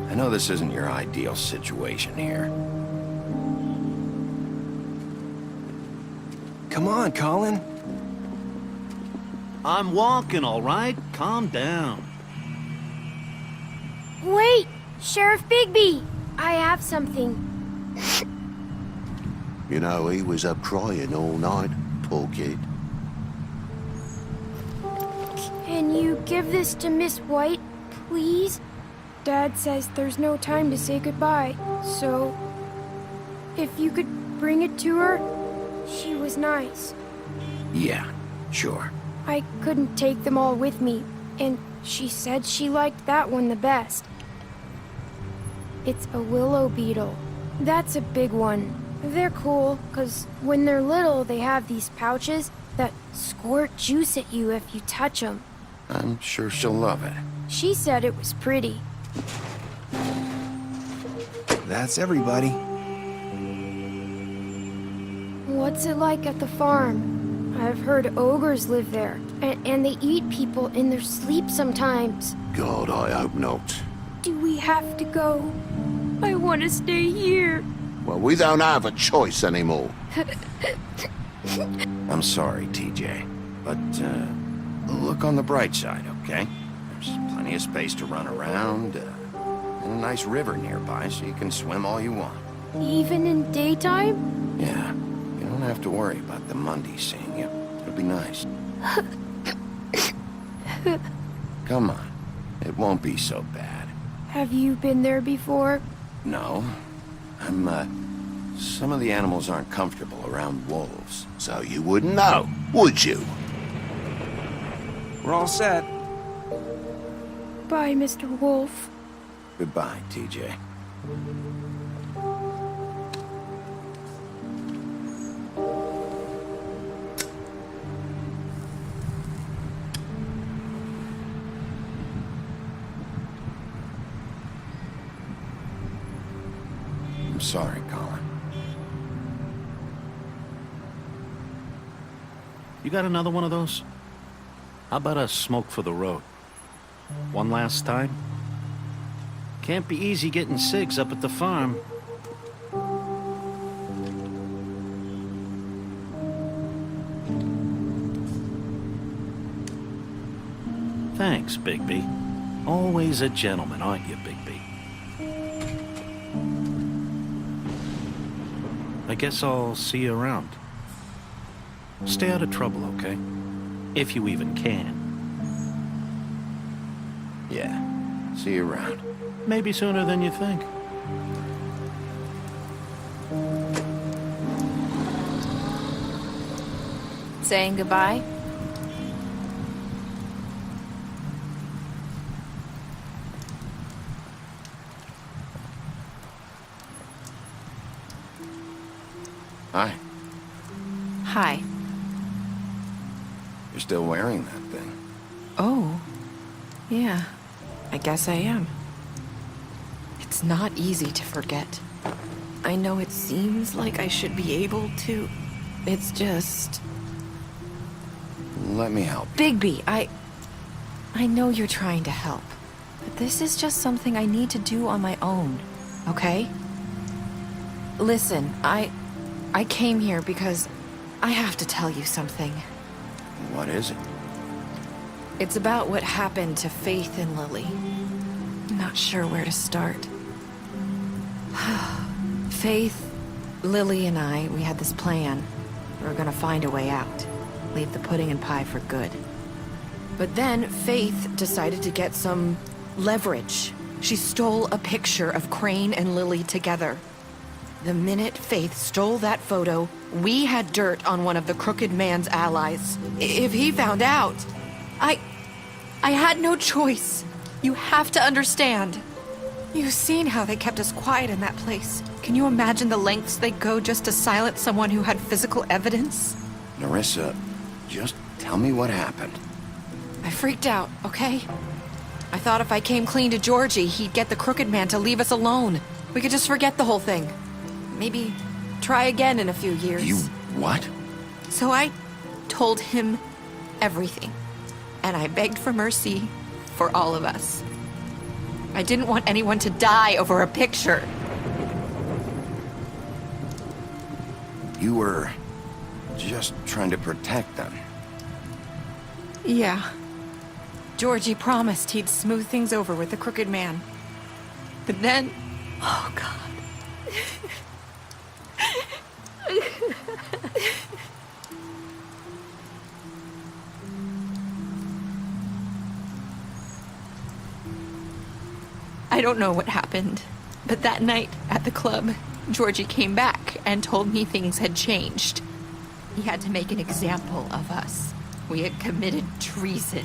Speaker 2: I know this isn't your ideal situation here.
Speaker 17: Come on, Colin.
Speaker 5: I'm walking, all right? Calm down.
Speaker 15: Wait! Sheriff Bigby! I have something.
Speaker 2: You know, he was up crying all night, poor kid.
Speaker 15: Can you give this to Miss White, please? Dad says there's no time to say goodbye, so... if you could bring it to her, she was nice.
Speaker 2: Yeah, sure.
Speaker 15: I couldn't take them all with me, and she said she liked that one the best. It's a willow beetle. That's a big one. They're cool, because when they're little, they have these pouches that squirt juice at you if you touch them.
Speaker 2: I'm sure she'll love it.
Speaker 15: She said it was pretty.
Speaker 17: That's everybody.
Speaker 15: What's it like at the farm? I've heard ogres live there, and they eat people in their sleep sometimes.
Speaker 14: God, I hope not.
Speaker 15: Do we have to go? I want to stay here.
Speaker 14: Well, we don't have a choice anymore.
Speaker 2: I'm sorry, TJ, but look on the bright side, okay? There's plenty of space to run around, and a nice river nearby so you can swim all you want.
Speaker 15: Even in daytime?
Speaker 2: Yeah, you don't have to worry about the Mundies seeing you. It'll be nice. Come on, it won't be so bad.
Speaker 15: Have you been there before?
Speaker 2: No, some of the animals aren't comfortable around wolves.
Speaker 14: So you wouldn't know, would you?
Speaker 17: We're all set.
Speaker 15: Bye, Mr. Wolf.
Speaker 2: Goodbye, TJ. I'm sorry, Colin.
Speaker 5: You got another one of those? How about a smoke for the road? One last time? Can't be easy getting cigs up at the farm. Thanks, Bigby. Always a gentleman, aren't you, Bigby? I guess I'll see you around. Stay out of trouble, okay? If you even can.
Speaker 2: Yeah, see you around.
Speaker 5: Maybe sooner than you think.
Speaker 18: Saying goodbye?
Speaker 2: Hi.
Speaker 18: Hi.
Speaker 2: You're still wearing that thing.
Speaker 16: Oh. Yeah. I guess I am. It's not easy to forget. I know it seems like I should be able to. It's just...
Speaker 2: Let me help.
Speaker 16: Bigby, I know you're trying to help. But this is just something I need to do on my own, okay? Listen, I came here because I have to tell you something.
Speaker 2: What is it?
Speaker 16: It's about what happened to Faith and Lily. I'm not sure where to start. Faith, Lily, and I, we had this plan. We were gonna find a way out. Leave the pudding and pie for good. But then Faith decided to get some leverage. She stole a picture of Crane and Lily together. The minute Faith stole that photo, we had dirt on one of the crooked man's allies. If he found out, I had no choice. You have to understand. You've seen how they kept us quiet in that place. Can you imagine the lengths they go just to silence someone who had physical evidence?
Speaker 2: Nerissa, just tell me what happened.
Speaker 16: I freaked out, okay? I thought if I came clean to Georgie, he'd get the crooked man to leave us alone. We could just forget the whole thing. Maybe try again in a few years.
Speaker 2: You what?
Speaker 16: So I told him everything. And I begged for mercy for all of us. I didn't want anyone to die over a picture.
Speaker 2: You were just trying to protect them.
Speaker 16: Yeah. Georgie promised he'd smooth things over with the crooked man. But then... Oh, God. I don't know what happened, but that night at the club, Georgie came back and told me things had changed. He had to make an example of us. We had committed treason.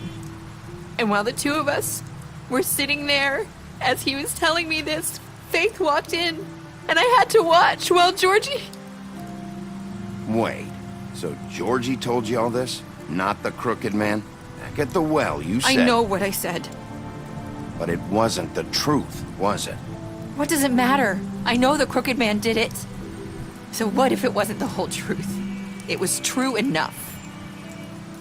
Speaker 16: And while the two of us were sitting there, as he was telling me this, Faith walked in, and I had to watch while Georgie
Speaker 2: Wait, so Georgie told you all this? Not the crooked man? Back at the well, you said...
Speaker 16: I know what I said.
Speaker 2: But it wasn't the truth, was it?
Speaker 16: What does it matter? I know the crooked man did it. So what if it wasn't the whole truth? It was true enough.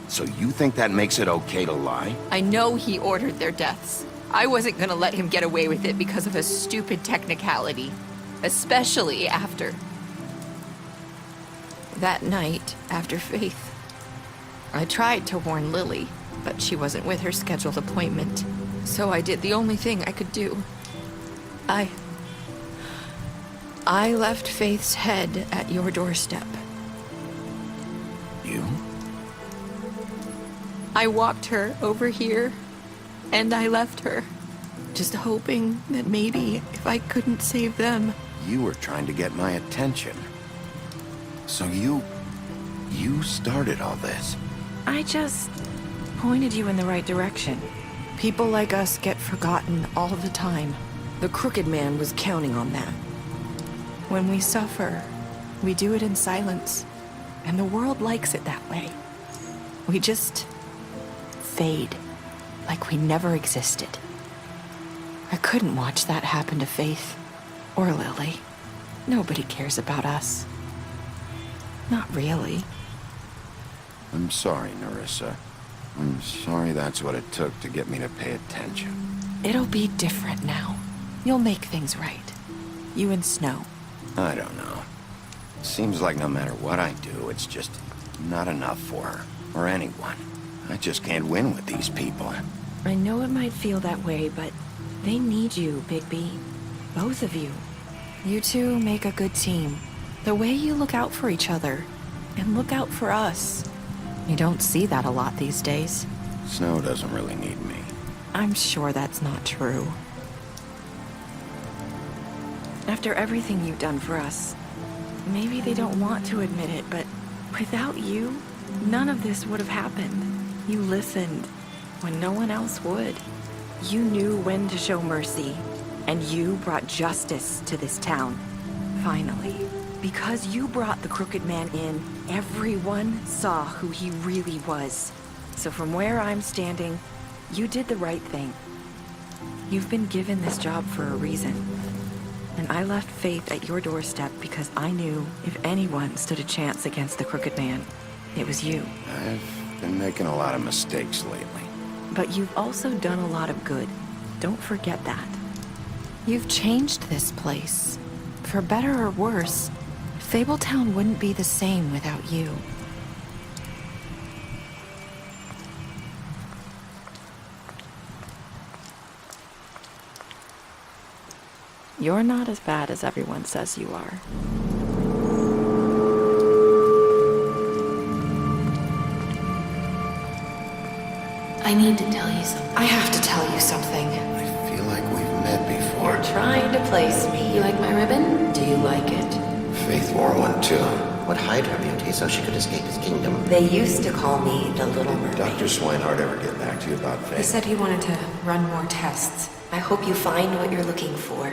Speaker 2: So you think that makes it okay to lie?
Speaker 16: I know he ordered their deaths. I wasn't gonna let him get away with it because of a stupid technicality. Especially after... that night, after Faith. I tried to warn Lily, but she wasn't with her scheduled appointment. So I did the only thing I could do. I left Faith's head at your doorstep.
Speaker 2: You?
Speaker 16: I walked her over here, and I left her. Just hoping that maybe if I couldn't save them...
Speaker 2: You were trying to get my attention. So you started all this.
Speaker 18: I just pointed you in the right direction.
Speaker 11: People like us get forgotten all the time. The crooked man was counting on that. When we suffer, we do it in silence. And the world likes it that way. We just fade, like we never existed. I couldn't watch that happen to Faith, or Lily. Nobody cares about us. Not really.
Speaker 2: I'm sorry, Nerissa. I'm sorry that's what it took to get me to pay attention.
Speaker 11: It'll be different now. You'll make things right. You and Snow.
Speaker 2: I don't know. Seems like no matter what I do, it's just not enough for her, or anyone. I just can't win with these people.
Speaker 11: I know it might feel that way, but they need you, Bigby. Both of you. You two make a good team. The way you look out for each other, and look out for us. You don't see that a lot these days.
Speaker 2: Snow doesn't really need me.
Speaker 11: I'm sure that's not true. After everything you've done for us, maybe they don't want to admit it, but without you, none of this would have happened. You listened when no one else would. You knew when to show mercy, and you brought justice to this town. Finally. Because you brought the crooked man in, everyone saw who he really was. So from where I'm standing, you did the right thing. You've been given this job for a reason. And I left Faith at your doorstep because I knew if anyone stood a chance against the crooked man, it was you.
Speaker 2: I've been making a lot of mistakes lately.
Speaker 11: But you've also done a lot of good. Don't forget that. You've changed this place. For better or worse, Fabletown wouldn't be the same without you. You're not as bad as everyone says you are.
Speaker 3: I need to tell you something.
Speaker 11: I have to tell you something.
Speaker 2: I feel like we've met before.
Speaker 11: You're trying to place me.
Speaker 3: You like my ribbon?
Speaker 11: Do you like it?
Speaker 19: Faith wore one too. Would hide her beauty so she could escape his kingdom.
Speaker 11: They used to call me the Little Mermaid.
Speaker 2: Dr. Swinehart ever get back to you about Faith?
Speaker 3: He said he wanted to run more tests.
Speaker 11: I hope you find what you're looking for.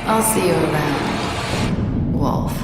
Speaker 3: I'll see you around, Wolf.